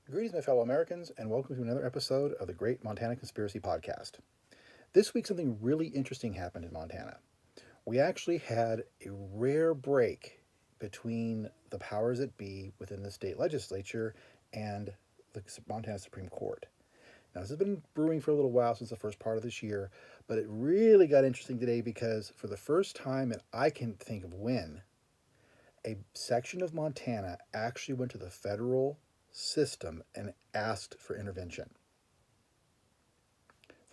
Greetings, my fellow Americans, and welcome to another episode of the Great Montana Conspiracy Podcast. This week, something really interesting happened in Montana. We actually had a rare break between the powers that be within the state legislature and the Montana Supreme Court. Now, this has been brewing for a little while since the first part of this year, but it really got interesting today because for the first time, and I can think of when, a section of Montana actually went to the federal system and asked for intervention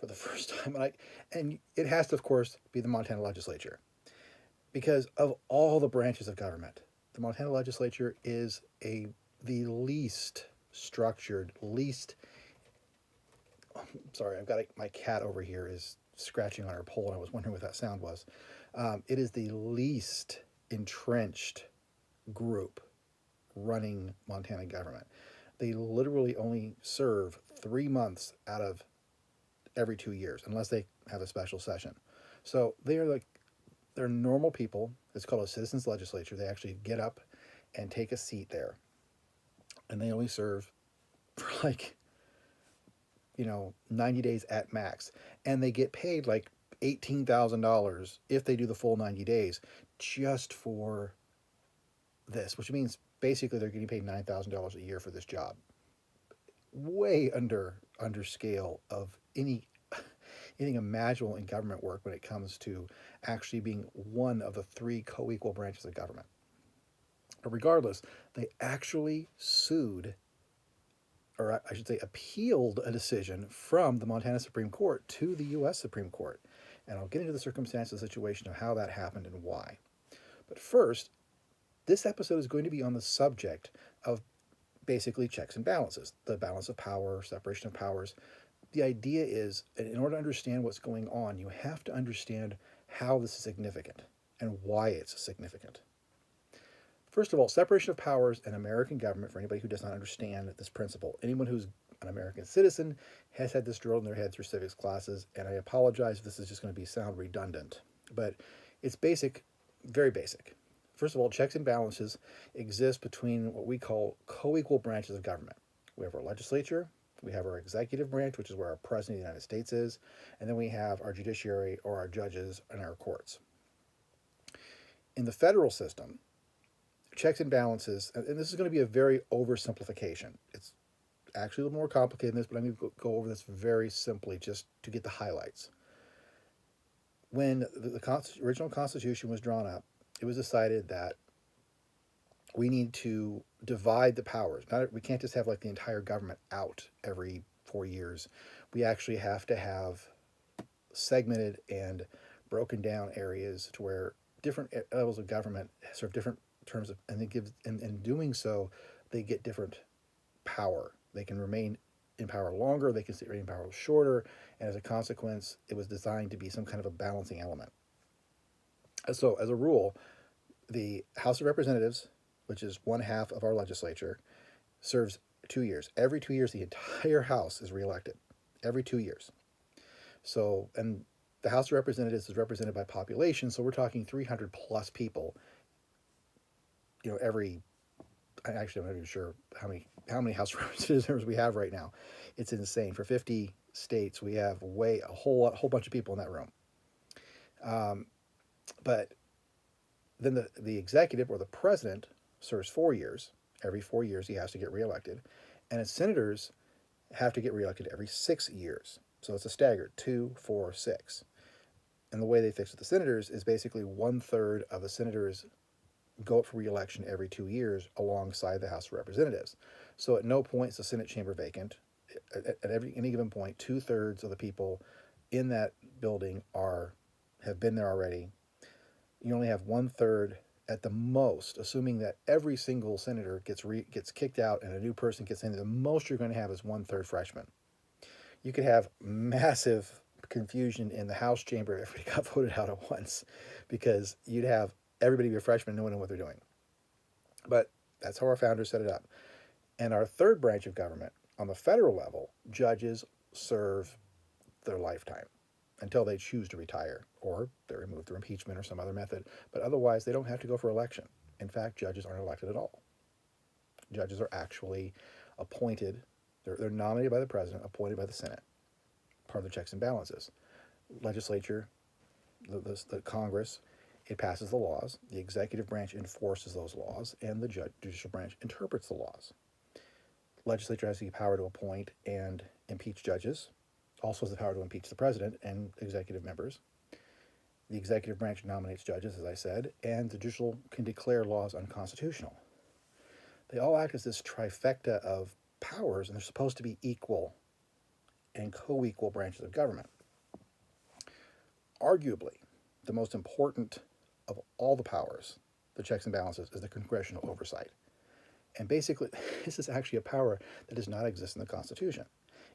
for the first time. And it has to, of course, be the Montana legislature because of all the branches of government. The Montana legislature is the least structured, least. Sorry, my cat over here is scratching on her pole, and I was wondering what that sound was. It is the least entrenched group running Montana government. They literally only serve 3 months out of every 2 years, unless they have a special session. So they're normal people. It's called a citizens legislature. They actually get up and take a seat there, and they only serve for 90 days at max, and they get paid like $18,000 if they do the full 90 days just for this, which means basically they're getting paid $9,000 a year for this job. Way under scale of anything imaginable in government work when it comes to actually being one of the three co-equal branches of government. But regardless, they actually sued, or I should say appealed, a decision from the Montana Supreme Court to the U.S. Supreme Court. And I'll get into the circumstances of the situation of how that happened and why. But first, this episode is going to be on the subject of basically checks and balances, the balance of power, separation of powers. The idea is, in order to understand what's going on, you have to understand how this is significant and why it's significant. First of all, separation of powers and American government, for anybody who does not understand this principle, anyone who's an American citizen has had this drilled in their head through civics classes, and I apologize if this is just going to sound redundant, but it's basic, very basic. First of all, checks and balances exist between what we call co-equal branches of government. We have our legislature, we have our executive branch, which is where our president of the United States is, and then we have our judiciary, or our judges, and our courts. In the federal system, checks and balances, and this is going to be a very oversimplification. It's actually a little more complicated than this, but I'm going to go over this very simply just to get the highlights. When the original Constitution was drawn up, it was decided that we need to divide the powers. We can't just have the entire government out every 4 years. We actually have to have segmented and broken down areas to where different levels of government serve different terms of, and it gives, and in doing so, they get different power. They can remain in power longer, they can remain in power shorter, and as a consequence, it was designed to be some kind of a balancing element. So, as a rule, the House of Representatives, which is one half of our legislature, serves 2 years. Every 2 years, the entire House is reelected. Every 2 years. So, and the House of Representatives is represented by population, so we're talking 300 plus people. I'm not even sure how many House of Representatives we have right now. It's insane. For 50 states, we have a whole bunch of people in that room. But then the executive, or the president, serves 4 years. Every 4 years, he has to get reelected, and his senators have to get reelected every 6 years. So it's a staggered 2, 4, 6. And the way they fix it with the senators is basically 1/3 of the senators go up for reelection every 2 years alongside the House of Representatives. So at no point is the Senate chamber vacant. At any given point, 2/3 of the people in that building have been there already. You only have 1/3 at the most, assuming that every single senator gets kicked out and a new person gets in. The most you're going to have is 1/3 freshmen. You could have massive confusion in the House chamber if everybody got voted out at once, because you'd have everybody be a freshman knowing what they're doing. But that's how our founders set it up. And our third branch of government, on the federal level, judges serve their lifetime until they choose to retire, or they're removed through impeachment or some other method. But otherwise, they don't have to go for election. In fact, judges aren't elected at all. Judges are actually appointed, they're nominated by the president, appointed by the Senate, part of the checks and balances. Legislature, the Congress, it passes the laws, the executive branch enforces those laws, and the judicial branch interprets the laws. Legislature has the power to appoint and impeach judges, also has the power to impeach the president and executive members. The executive branch nominates judges, as I said, and the judicial can declare laws unconstitutional. They all act as this trifecta of powers, and they're supposed to be equal and co-equal branches of government. Arguably, the most important of all the powers, the checks and balances, is the congressional oversight. And basically, this is actually a power that does not exist in the Constitution.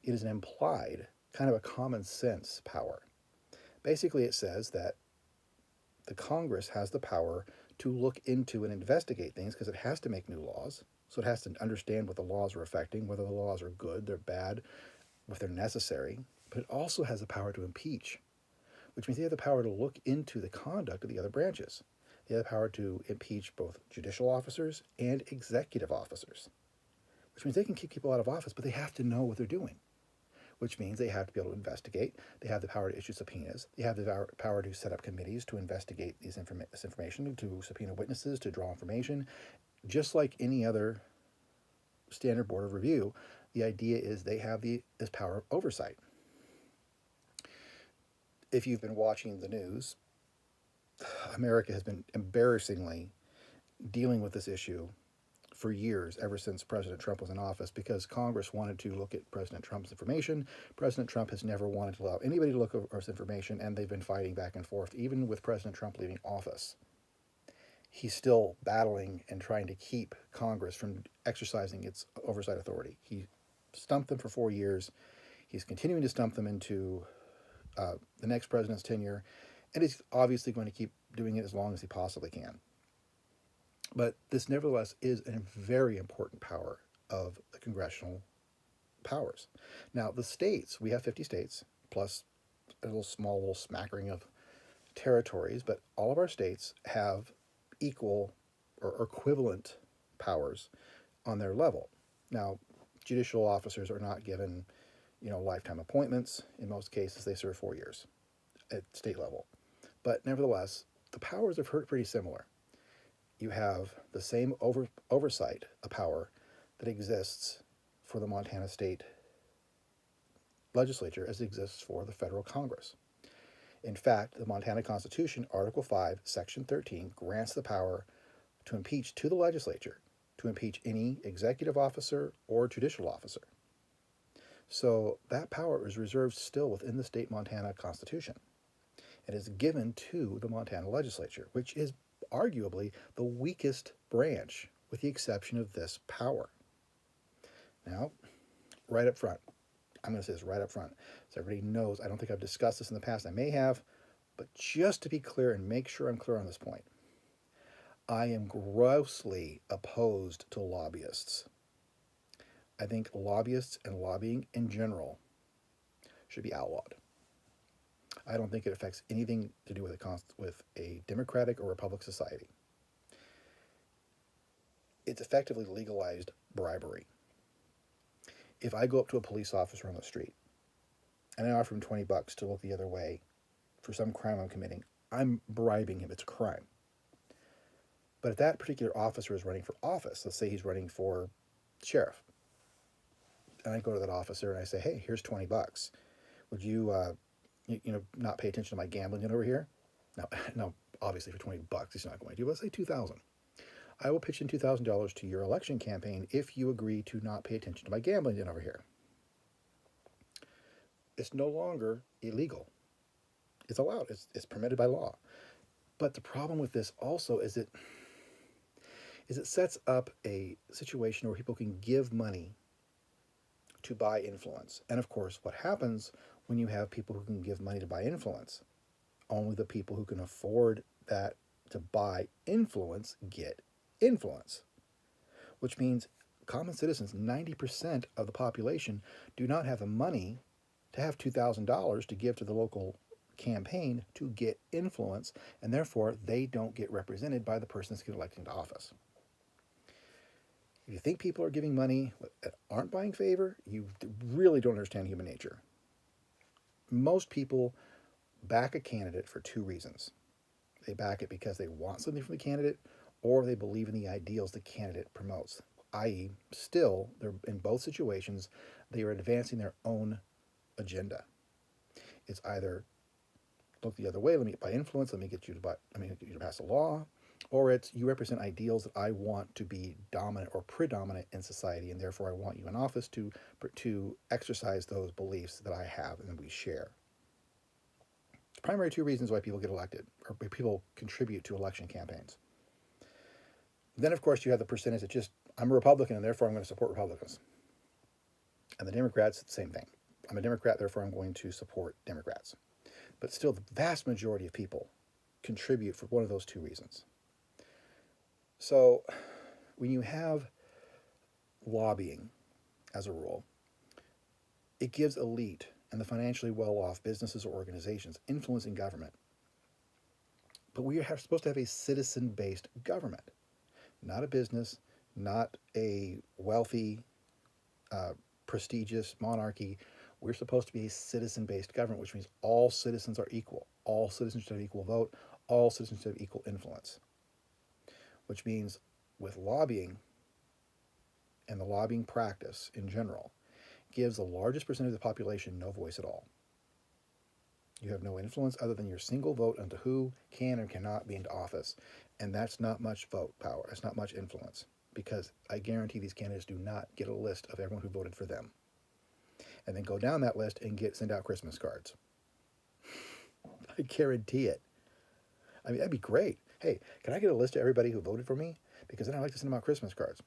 It is an implied, kind of a common sense power. Basically, it says that the Congress has the power to look into and investigate things because it has to make new laws. So it has to understand what the laws are affecting, whether the laws are good, they're bad, if they're necessary. But it also has the power to impeach, which means they have the power to look into the conduct of the other branches. They have the power to impeach both judicial officers and executive officers, which means they can keep people out of office, but they have to know what they're doing, which means they have to be able to investigate. They have the power to issue subpoenas. They have the power to set up committees to investigate this information, to subpoena witnesses, to draw information. Just like any other standard board of review, the idea is they have this power of oversight. If you've been watching the news, America has been embarrassingly dealing with this issue for years, ever since President Trump was in office, because Congress wanted to look at President Trump's information. President Trump has never wanted to allow anybody to look at his information, and they've been fighting back and forth, even with President Trump leaving office. He's still battling and trying to keep Congress from exercising its oversight authority. He stumped them for 4 years. He's continuing to stump them into the next president's tenure, and he's obviously going to keep doing it as long as he possibly can. But this, nevertheless, is a very important power of the congressional powers. Now, the states, we have 50 states, plus a little smattering of territories, but all of our states have equal or equivalent powers on their level. Now, judicial officers are not given, lifetime appointments. In most cases, they serve 4 years at state level. But nevertheless, the powers are pretty similar. You have the same oversight, a power that exists for the Montana State Legislature as it exists for the federal Congress. In fact, the Montana Constitution, Article 5, Section 13, grants the power to impeach to the legislature, to impeach any executive officer or judicial officer. So that power is reserved still within the state Montana Constitution. It is given to the Montana legislature, which is arguably the weakest branch, with the exception of this power. Now, right up front, I'm going to say this right up front, so everybody knows. I don't think I've discussed this in the past. I may have, but just to be clear and make sure I'm clear on this point, I am grossly opposed to lobbyists. I think lobbyists and lobbying in general should be outlawed. I don't think it affects anything to do with a democratic or republic society. It's effectively legalized bribery. If I go up to a police officer on the street and I offer him $20 to look the other way for some crime I'm committing, I'm bribing him. It's a crime. But if that particular officer is running for office, let's say he's running for sheriff, and I go to that officer and I say, hey, here's $20. Would you, not pay attention to my gambling over here? Now, obviously for $20, he's not going to. Let's say $2,000. I will pitch in $2,000 to your election campaign if you agree to not pay attention to my gambling over here. It's no longer illegal. It's allowed. It's permitted by law. But the problem with this also is it sets up a situation where people can give money to buy influence. And of course, what happens when you have people who can give money to buy influence? Only the people who can afford that to buy influence get influence, which means common citizens, 90% of the population, do not have the money to have $2,000 to give to the local campaign to get influence, and therefore they don't get represented by the person that's getting elected into office. If you think people are giving money that aren't buying favor, you really don't understand human nature. Most people back a candidate for two reasons. They back it because they want something from the candidate, or they believe in the ideals the candidate promotes, i.e., still, they're in both situations, they are advancing their own agenda. It's either look the other way, let me by influence, let me get you to pass a law, or it's you represent ideals that I want to be dominant or predominant in society, and therefore I want you in office to exercise those beliefs that I have and that we share. It's primary two reasons why people get elected or people contribute to election campaigns. Then, of course, you have the percentage that just, I'm a Republican and therefore I'm going to support Republicans. And the Democrats, the same thing. I'm a Democrat, therefore I'm going to support Democrats. But still, the vast majority of people contribute for one of those two reasons. So, when you have lobbying as a rule, it gives elite and the financially well-off businesses or organizations influence in government. But we are supposed to have a citizen-based government, not a business, not a wealthy, prestigious monarchy. We're supposed to be a citizen-based government, which means all citizens are equal. All citizens should have equal vote. All citizens should have equal influence. Which means with lobbying and the lobbying practice in general gives the largest percentage of the population no voice at all. You have no influence other than your single vote onto who can and cannot be into office. And that's not much vote power. That's not much influence, because I guarantee these candidates do not get a list of everyone who voted for them and then go down that list and send out Christmas cards. I guarantee it. I mean, that'd be great. Hey, can I get a list of everybody who voted for me? Because then I'd like to send them out Christmas cards.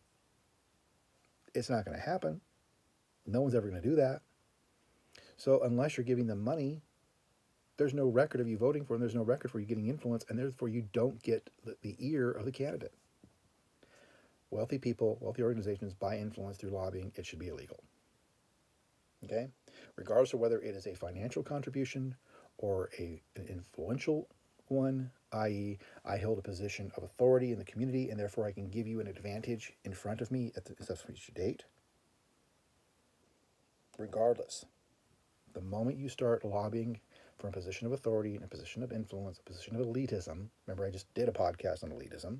It's not going to happen. No one's ever going to do that. So unless you're giving them money, there's no record of you voting for them. There's no record for you getting influence, and therefore you don't get the ear of the candidate. Wealthy people, wealthy organizations buy influence through lobbying. It should be illegal. Okay? Regardless of whether it is a financial contribution or an influential one, i.e., I hold a position of authority in the community and therefore I can give you an advantage in front of me at the subsequent date. Regardless, the moment you start lobbying from a position of authority and a position of influence, a position of elitism, remember I just did a podcast on elitism,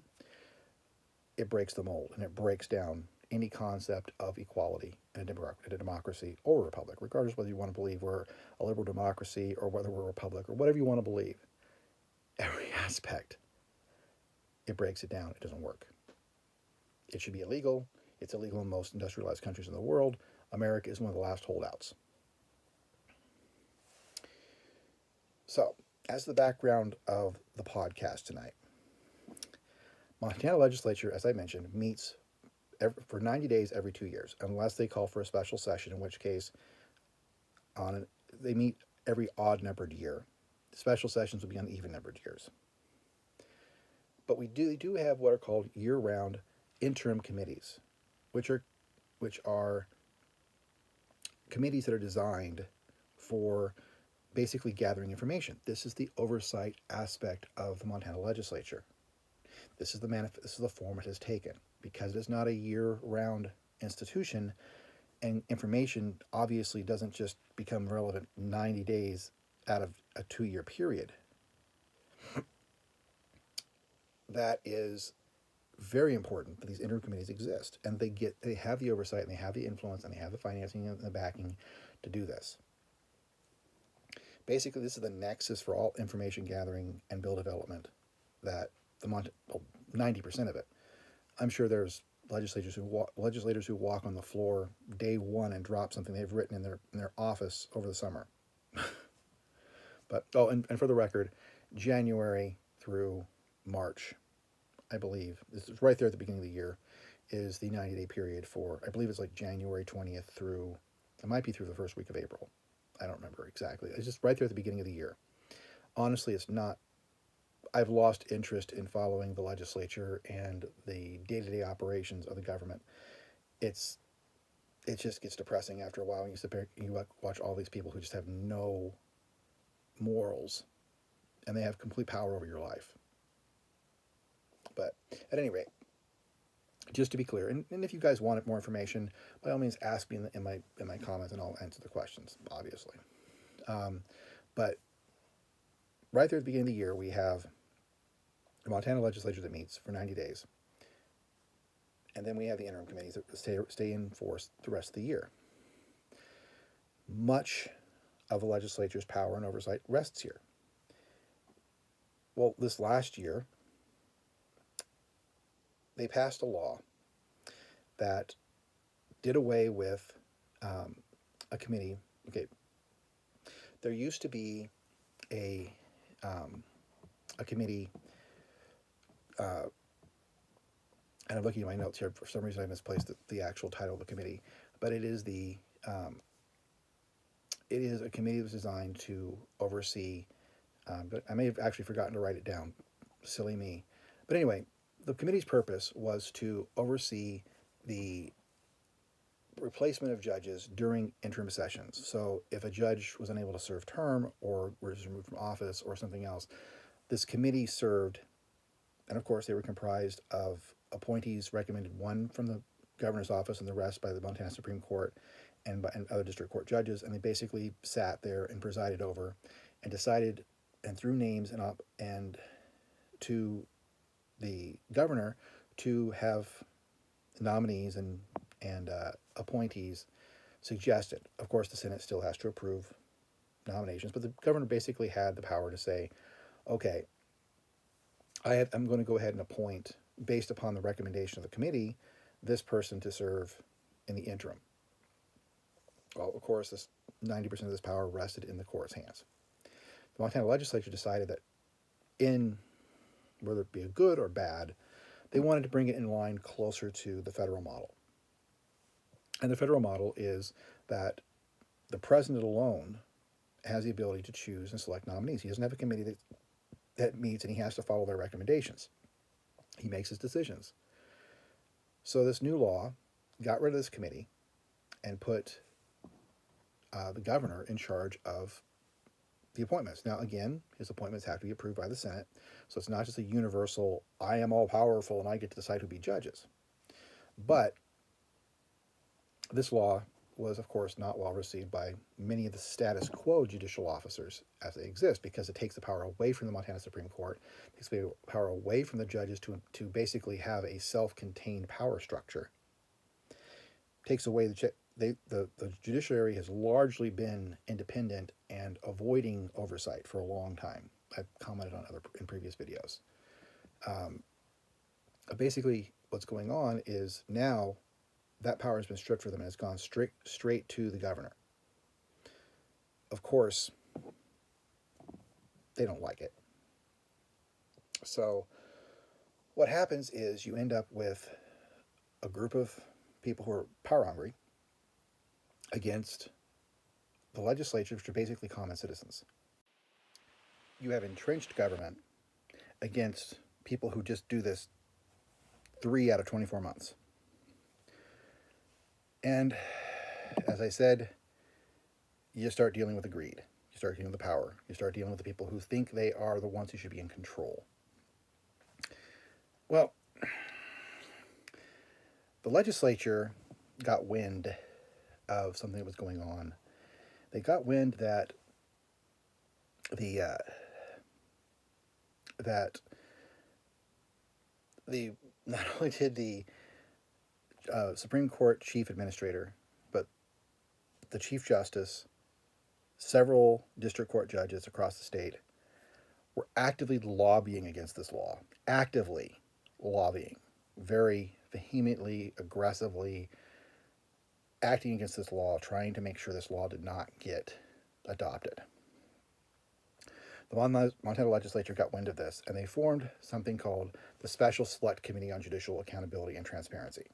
it breaks the mold and it breaks down any concept of equality in a democracy or a republic, regardless whether you want to believe we're a liberal democracy or whether we're a republic or whatever you want to believe. Every aspect, it breaks it down. It doesn't work. It should be illegal. It's illegal in most industrialized countries in the world. America is one of the last holdouts. So, as the background of the podcast tonight, Montana Legislature, as I mentioned, meets for 90 days every 2 years, unless they call for a special session, in which case they meet every odd-numbered year. Special sessions would be on even-numbered years. But we do have what are called year-round interim committees, which are committees that are designed for basically gathering information. This is the oversight aspect of the Montana Legislature. This is the form it has taken. Because it is not a year-round institution, and information obviously doesn't just become relevant 90 days out of a 2-year period. That is very important that these interim committees exist, and they have the oversight and they have the influence and they have the financing and the backing to do this. Basically, this is the nexus for all information gathering and bill development that 90% of it. I'm sure there's legislators who walk on the floor day one and drop something they've written in their office over the summer. But and for the record, January through March, I believe, this is right there at the beginning of the year, is the 90-day period for, I believe it's like January 20th through, it might be through the first week of April. I don't remember exactly. It's just right there at the beginning of the year. Honestly, it's not, I've lost interest in following the legislature and the day-to-day operations of the government. It just gets depressing after a while when you sit there, you watch all these people who just have no morals and they have complete power over your life. But at any rate, Just to be clear, and if you guys wanted more information, by all means, ask me in my comments, and I'll answer the questions, obviously. But right there at the beginning of the year, we have the Montana legislature that meets for 90 days, and then we have the interim committees that stay in force the rest of the year. Much of the legislature's power and oversight rests here. Well, this last year, they passed a law that did away with a committee. Okay, there used to be a committee, and I'm looking at my notes here. For some reason, I misplaced the actual title of the committee, but it is a committee that was designed to oversee. But I may have actually forgotten to write it down. Silly me. But anyway, the committee's purpose was to oversee the replacement of judges during interim sessions. So if a judge was unable to serve term or was removed from office or something else, this committee served, and of course they were comprised of appointees recommended, one from the governor's office and the rest by the Montana Supreme Court and other district court judges, and they basically sat there and presided over and decided and threw names and to the governor to have nominees and appointees suggested. Of course, the Senate still has to approve nominations, but the governor basically had the power to say, okay, I'm going to go ahead and appoint, based upon the recommendation of the committee, this person to serve in the interim. Well, of course, this 90% of this power rested in the court's hands. The Montana legislature decided that whether it be a good or bad, they wanted to bring it in line closer to the federal model. And the federal model is that the president alone has the ability to choose and select nominees. He doesn't have a committee that meets and he has to follow their recommendations. He makes his decisions. So this new law got rid of this committee and put the governor in charge of the appointments. Now, again, his appointments have to be approved by the Senate, so it's not just a universal, I am all powerful and I get to decide who be judges. But this law was, of course, not well received by many of the status quo judicial officers as they exist, because it takes the power away from the Montana Supreme Court, takes the power away from the judges to basically have a self-contained power structure. Takes away the judiciary has largely been independent and avoiding oversight for a long time. I've commented on in previous videos. Basically, what's going on is now that power has been stripped from them and it's gone straight to the governor. Of course, they don't like it. So what happens is you end up with a group of people who are power hungry against the legislature, which are basically common citizens. You have entrenched government against people who just do this 3 out of 24 months. And as I said, you start dealing with the greed. You start dealing with the power. You start dealing with the people who think they are the ones who should be in control. Well, the legislature got wind of something that was going on. They got wind that not only did the Supreme Court Chief Administrator, but the Chief Justice, several district court judges across the state were actively lobbying against this law. Actively lobbying. Very vehemently, aggressively acting against this law, trying to make sure this law did not get adopted. The Montana legislature got wind of this, and they formed something called the Special Select Committee on Judicial Accountability and Transparency.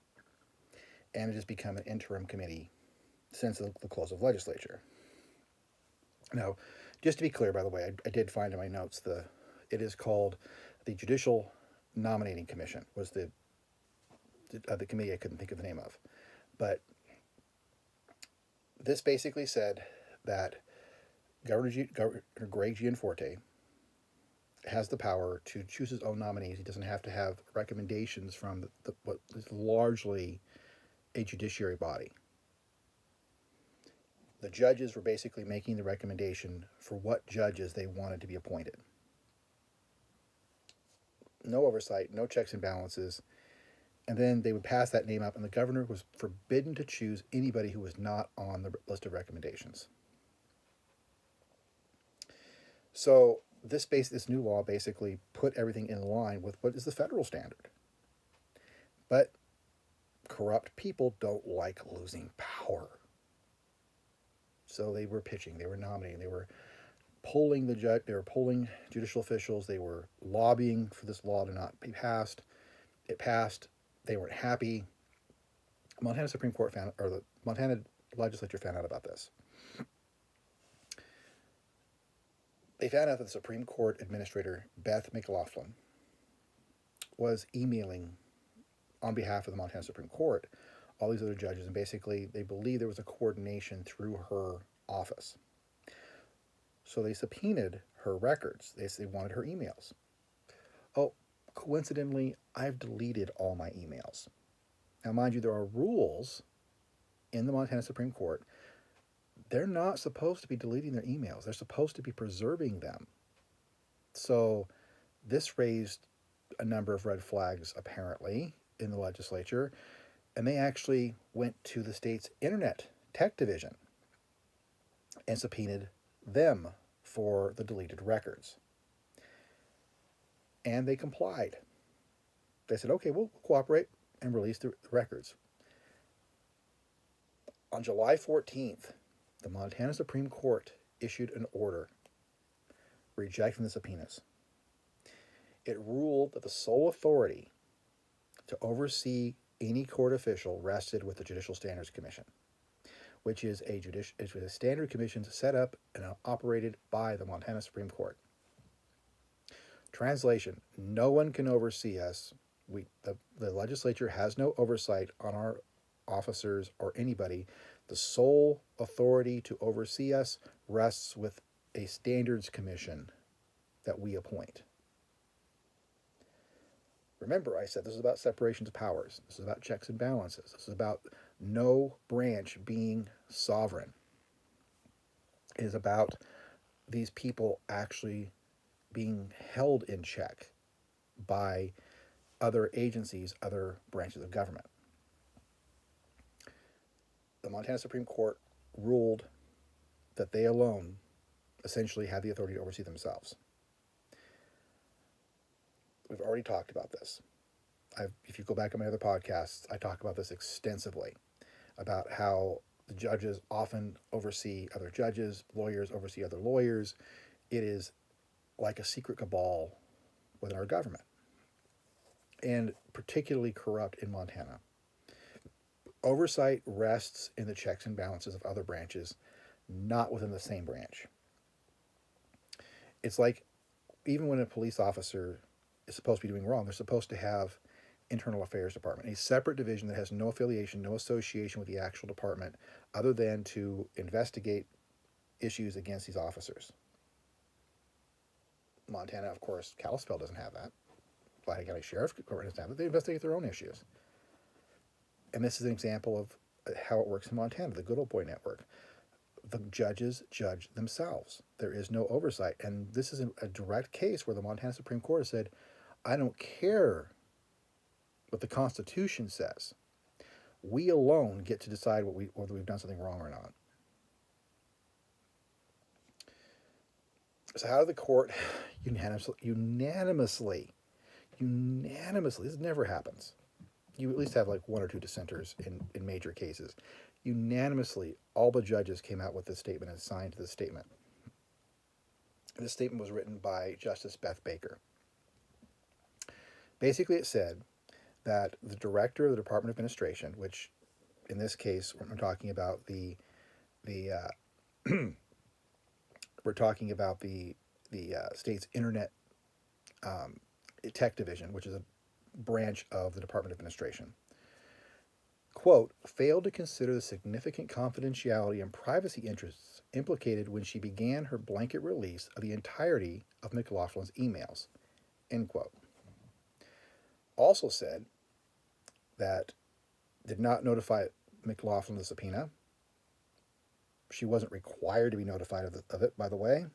And it has become an interim committee since the close of legislature. Now, just to be clear, by the way, I did find in my notes it is called the Judicial Nominating Commission, was the committee I couldn't think of the name of. But this basically said that Governor Greg Gianforte has the power to choose his own nominees. He doesn't have to have recommendations from what is largely a judiciary body. The judges were basically making the recommendation for what judges they wanted to be appointed. No oversight, no checks and balances. And then they would pass that name up, and the governor was forbidden to choose anybody who was not on the list of recommendations. So this new law basically put everything in line with what is the federal standard. But corrupt people don't like losing power. So they were pitching, they were nominating, they were polling the judge, they were polling judicial officials, they were lobbying for this law to not be passed. It passed. They weren't happy. Montana Supreme Court found, or the Montana Legislature found out about this. They found out that the Supreme Court Administrator Beth McLaughlin was emailing on behalf of the Montana Supreme Court all these other judges, and basically they believed there was a coordination through her office. So they subpoenaed her records. They wanted her emails. Oh, coincidentally, I've deleted all my emails. Now, mind you, there are rules in the Montana Supreme Court. They're not supposed to be deleting their emails. They're supposed to be preserving them. So this raised a number of red flags, apparently, in the legislature. And they actually went to the state's Internet Tech Division and subpoenaed them for the deleted records. And they complied. They said, okay, we'll cooperate and release the records. On July 14th, the Montana Supreme Court issued an order rejecting the subpoenas. It ruled that the sole authority to oversee any court official rested with the Judicial Standards Commission, which is a standard commission set up and operated by the Montana Supreme Court. Translation: no one can oversee us. The legislature has no oversight on our officers or anybody. The sole authority to oversee us rests with a standards commission that we appoint. Remember, I said this is about separations of powers. This is about checks and balances. This is about no branch being sovereign. It is about these people actually being held in check by other agencies, other branches of government. The Montana Supreme Court ruled that they alone essentially had the authority to oversee themselves. We've already talked about this. If you go back on my other podcasts, I talk about this extensively, about how the judges often oversee other judges, lawyers oversee other lawyers. It is like a secret cabal within our government, and particularly corrupt in Montana. Oversight rests in the checks and balances of other branches, not within the same branch. It's like even when a police officer is supposed to be doing wrong, they're supposed to have internal affairs department, a separate division that has no affiliation, no association with the actual department, other than to investigate issues against these officers. Montana, of course, Kalispell doesn't have that. Flathead County Sheriff Department doesn't have that. They investigate their own issues. And this is an example of how it works in Montana, the Good Old Boy Network. The judges judge themselves. There is no oversight. And this is a direct case where the Montana Supreme Court has said, I don't care what the Constitution says. We alone get to decide whether we've done something wrong or not. So how did the court unanimously, this never happens. You at least have like one or two dissenters in major cases. Unanimously, all the judges came out with this statement and signed this statement. This statement was written by Justice Beth Baker. Basically, it said that the director of the Department of Administration, which in this case we're talking about the state's Internet Tech Division, which is a branch of the Department of Administration. quote, failed to consider the significant confidentiality and privacy interests implicated when she began her blanket release of the entirety of McLaughlin's emails, end quote. Also said that did not notify McLaughlin of the subpoena. She wasn't required to be notified of it, by the way,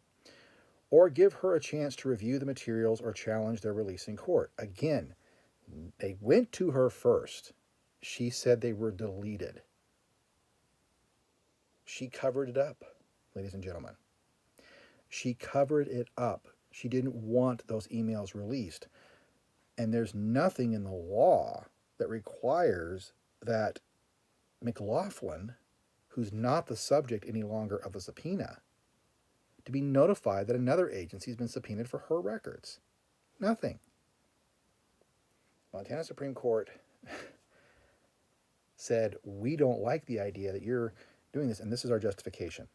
or give her a chance to review the materials or challenge their release in court. Again, they went to her first. She said they were deleted. She covered it up, ladies and gentlemen. She covered it up. She didn't want those emails released. And there's nothing in the law that requires that McLaughlin, who's not the subject any longer of the subpoena, to be notified that another agency has been subpoenaed for her records. Nothing. Montana Supreme Court said, we don't like the idea that you're doing this, and this is our justification.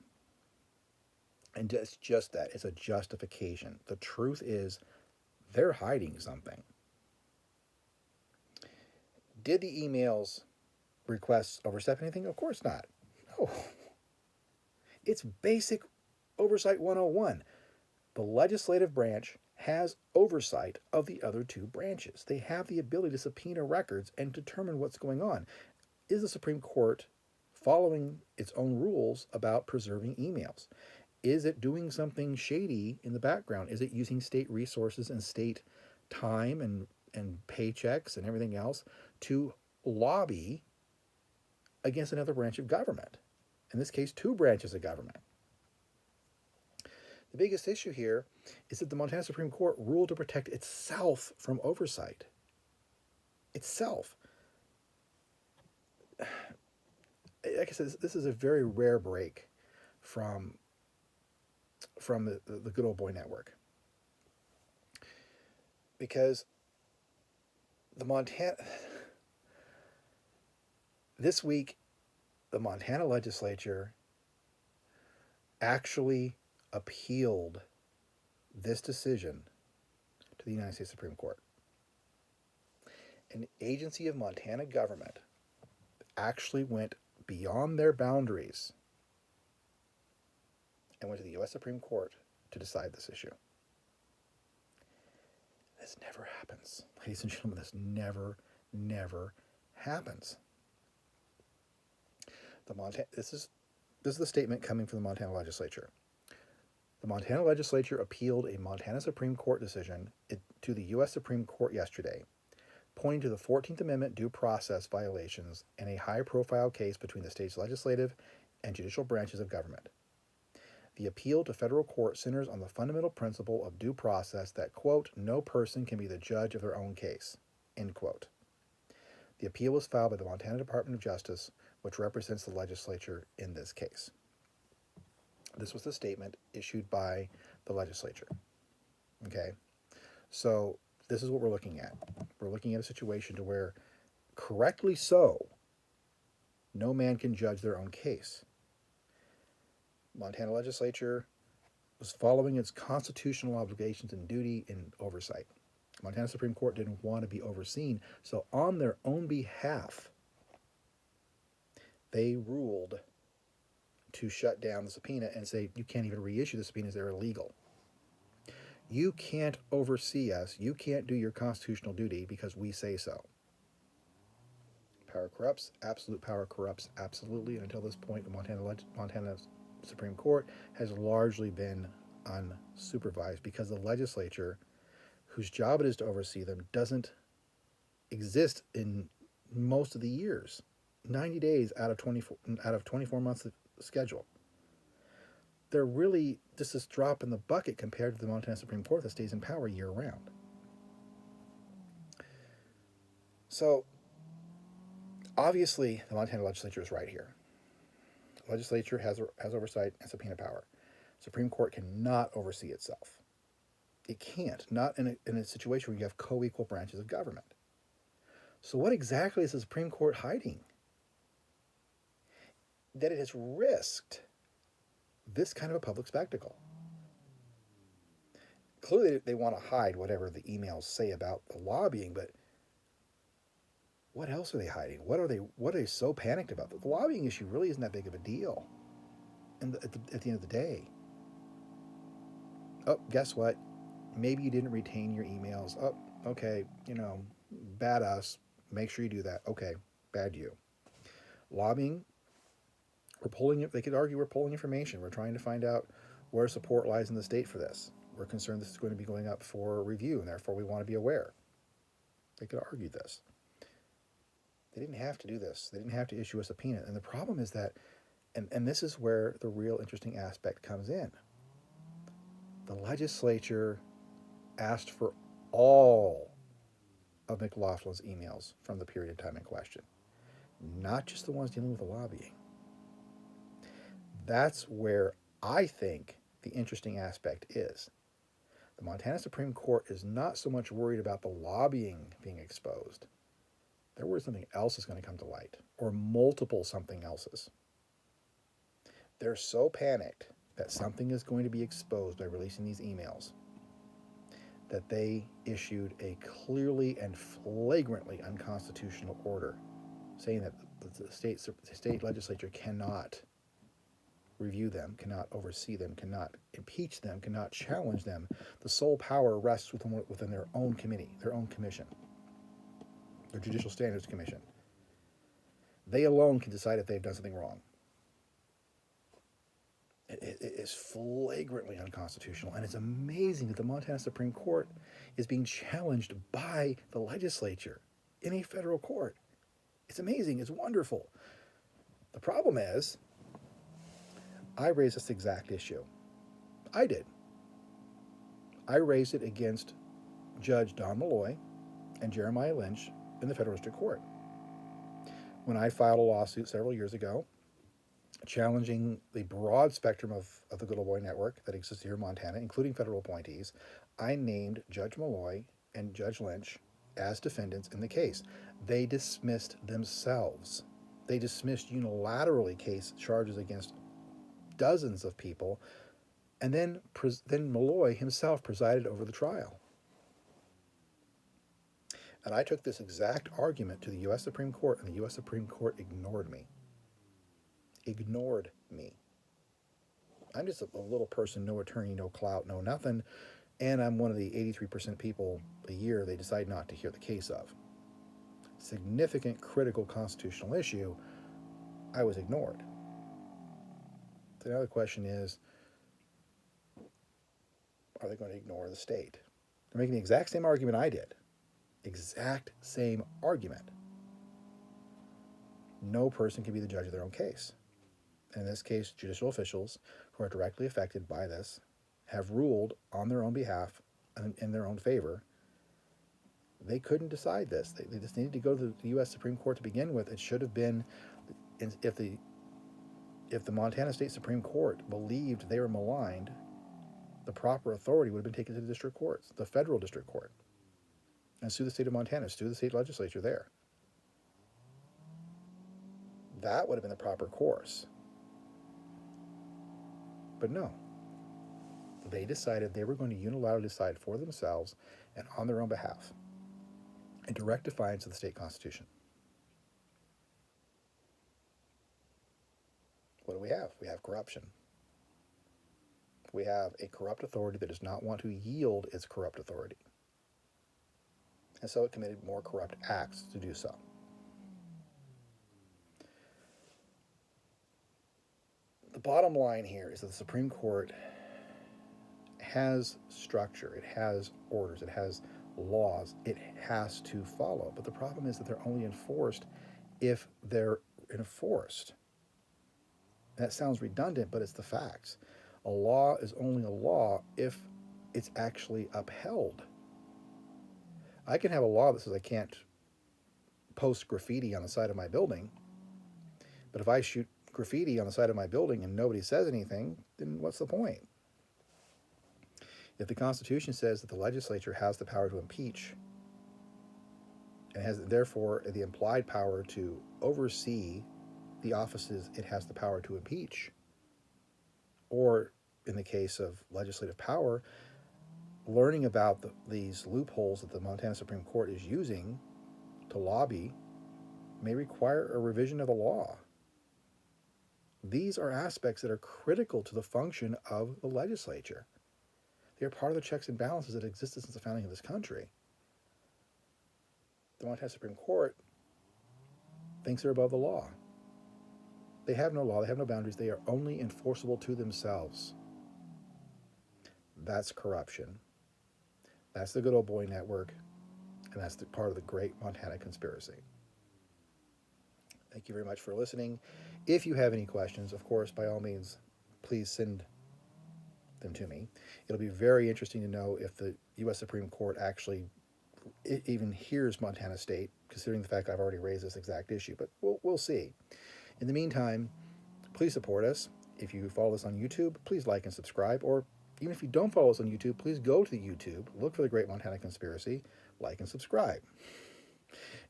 And it's just that. It's a justification. The truth is, they're hiding something. Did the emails requests overstep anything? Of course not. No. It's basic oversight 101. The legislative branch has oversight of the other two branches. They have the ability to subpoena records and determine what's going on. Is the Supreme Court following its own rules about preserving emails? Is it doing something shady in the background? Is it using state resources and state time and paychecks and everything else to lobby against another branch of government? In this case, two branches of government. The biggest issue here is that the Montana Supreme Court ruled to protect itself from oversight. Itself. Like I said, this is a very rare break from the good old boy network. Because this week, the Montana legislature actually appealed this decision to the United States Supreme Court. An agency of Montana government actually went beyond their boundaries and went to the U.S. Supreme Court to decide this issue. This never happens. Ladies and gentlemen, this never happens. This is the statement coming from the Montana legislature. The Montana legislature appealed a Montana Supreme Court decision to the U.S. Supreme Court yesterday, pointing to the 14th Amendment due process violations in a high-profile case between the state's legislative and judicial branches of government. The appeal to federal court centers on the fundamental principle of due process that, quote, no person can be the judge of their own case, end quote. The appeal was filed by the Montana Department of Justice, which represents the legislature in this case. This was the statement issued by the legislature. Okay? So this is what we're looking at. We're looking at a situation to where, correctly so, no man can judge their own case. Montana legislature was following its constitutional obligations and duty in oversight. Montana Supreme Court didn't want to be overseen, so on their own behalf, they ruled to shut down the subpoena and say, you can't even reissue the subpoenas, they're illegal. You can't oversee us, you can't do your constitutional duty because we say so. Power corrupts, absolute power corrupts absolutely, and until this point, the Montana Supreme Court has largely been unsupervised because the legislature, whose job it is to oversee them, doesn't exist in most of the years. 90 days out of 24 months of schedule. They're really just this drop in the bucket compared to the Montana Supreme Court that stays in power year round. So, obviously, the Montana legislature is right here. The legislature has oversight and subpoena power. Supreme Court cannot oversee itself. It can't, not in a situation where you have co-equal branches of government. So what exactly is the Supreme Court hiding? That it has risked this kind of a public spectacle. Clearly, they want to hide whatever the emails say about the lobbying, but what else are they hiding? What are they so panicked about? The lobbying issue really isn't that big of a deal. And at the end of the day, oh, guess what? Maybe you didn't retain your emails. Oh, okay, bad us. Make sure you do that. Okay, bad you. Lobbying, we're pulling it. They could argue we're pulling information. We're trying to find out where support lies in the state for this. We're concerned this is going to be going up for review, and therefore we want to be aware. They could argue this. They didn't have to do this. They didn't have to issue a subpoena. And the problem is that, and this is where the real interesting aspect comes in. The legislature asked for all of McLaughlin's emails from the period of time in question, not just the ones dealing with the lobbying. That's where I think the interesting aspect is. The Montana Supreme Court is not so much worried about the lobbying being exposed. They're worried something else is going to come to light, or multiple something else's. They're so panicked that something is going to be exposed by releasing these emails that they issued a clearly and flagrantly unconstitutional order saying that the state legislature cannot review them, cannot oversee them, cannot impeach them, cannot challenge them. The sole power rests within their own committee, their own commission, their Judicial Standards Commission. They alone can decide if they've done something wrong. It is flagrantly unconstitutional, and it's amazing that the Montana Supreme Court is being challenged by the legislature in a federal court. It's amazing. It's wonderful. The problem is, I raised this exact issue. I did. I raised it against Judge Don Malloy and Jeremiah Lynch in the Federal District Court. When I filed a lawsuit several years ago challenging the broad spectrum of the Good Old Boy Network that exists here in Montana, including federal appointees, I named Judge Malloy and Judge Lynch as defendants in the case. They dismissed themselves. They dismissed unilaterally case charges against dozens of people, and then Malloy himself presided over the trial. And I took this exact argument to the U.S. Supreme Court, and the U.S. Supreme Court ignored me. Ignored me. I'm just a little person, no attorney, no clout, no nothing, and I'm one of the 83% people a year they decide not to hear the case of. Significant, critical constitutional issue, I was ignored. So now the question is, are they going to ignore the state? They're making the exact same argument I did. Exact same argument. No person can be the judge of their own case. In this case, judicial officials who are directly affected by this have ruled on their own behalf and in their own favor. They couldn't decide this. They just needed to go to the U.S. Supreme Court to begin with. It should have been, if the Montana State Supreme Court believed they were maligned, the proper authority would have been taken to the district courts, the federal district court, and sue the state of Montana, sue the state legislature there. That would have been the proper course. But no. They decided they were going to unilaterally decide for themselves and on their own behalf in direct defiance of the state constitution. What do we have? We have corruption. We have a corrupt authority that does not want to yield its corrupt authority. And so it committed more corrupt acts to do so. The bottom line here is that the Supreme Court has structure, it has orders, it has laws, it has to follow. But the problem is that they're only enforced if they're enforced. That sounds redundant, but it's the facts. A law is only a law if it's actually upheld. I can have a law that says I can't post graffiti on the side of my building, but if I shoot graffiti on the side of my building and nobody says anything, then what's the point? If the Constitution says that the legislature has the power to impeach and has therefore the implied power to oversee the offices it has the power to impeach, or in the case of legislative power, learning about these loopholes that the Montana Supreme Court is using to lobby may require a revision of the law. These are aspects that are critical to the function of the legislature. They are part of the checks and balances that existed since the founding of this country. The Montana Supreme Court thinks they're above the law. They have no law, they have no boundaries, they are only enforceable to themselves. That's corruption. That's the good old boy network, and that's part of the great Montana conspiracy. Thank you very much for listening. If you have any questions, of course, by all means, please send them to me. It'll be very interesting to know if the U.S. Supreme Court actually even hears Montana State, considering the fact I've already raised this exact issue, but we'll see. In the meantime, please support us. If you follow us on YouTube, please like and subscribe, or even if you don't follow us on YouTube, please go to YouTube, look for the Great Montana Conspiracy, like and subscribe.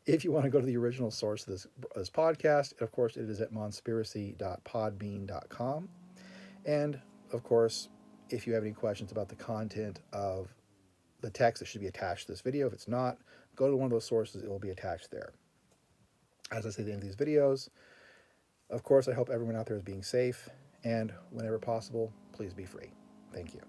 If you want to go to the original source of this podcast, of course, it is at monspiracy.podbean.com. And, of course, if you have any questions about the content of the text that should be attached to this video, if it's not, go to one of those sources. It will be attached there. As I say at the end of these videos, of course, I hope everyone out there is being safe, and whenever possible, please be free. Thank you.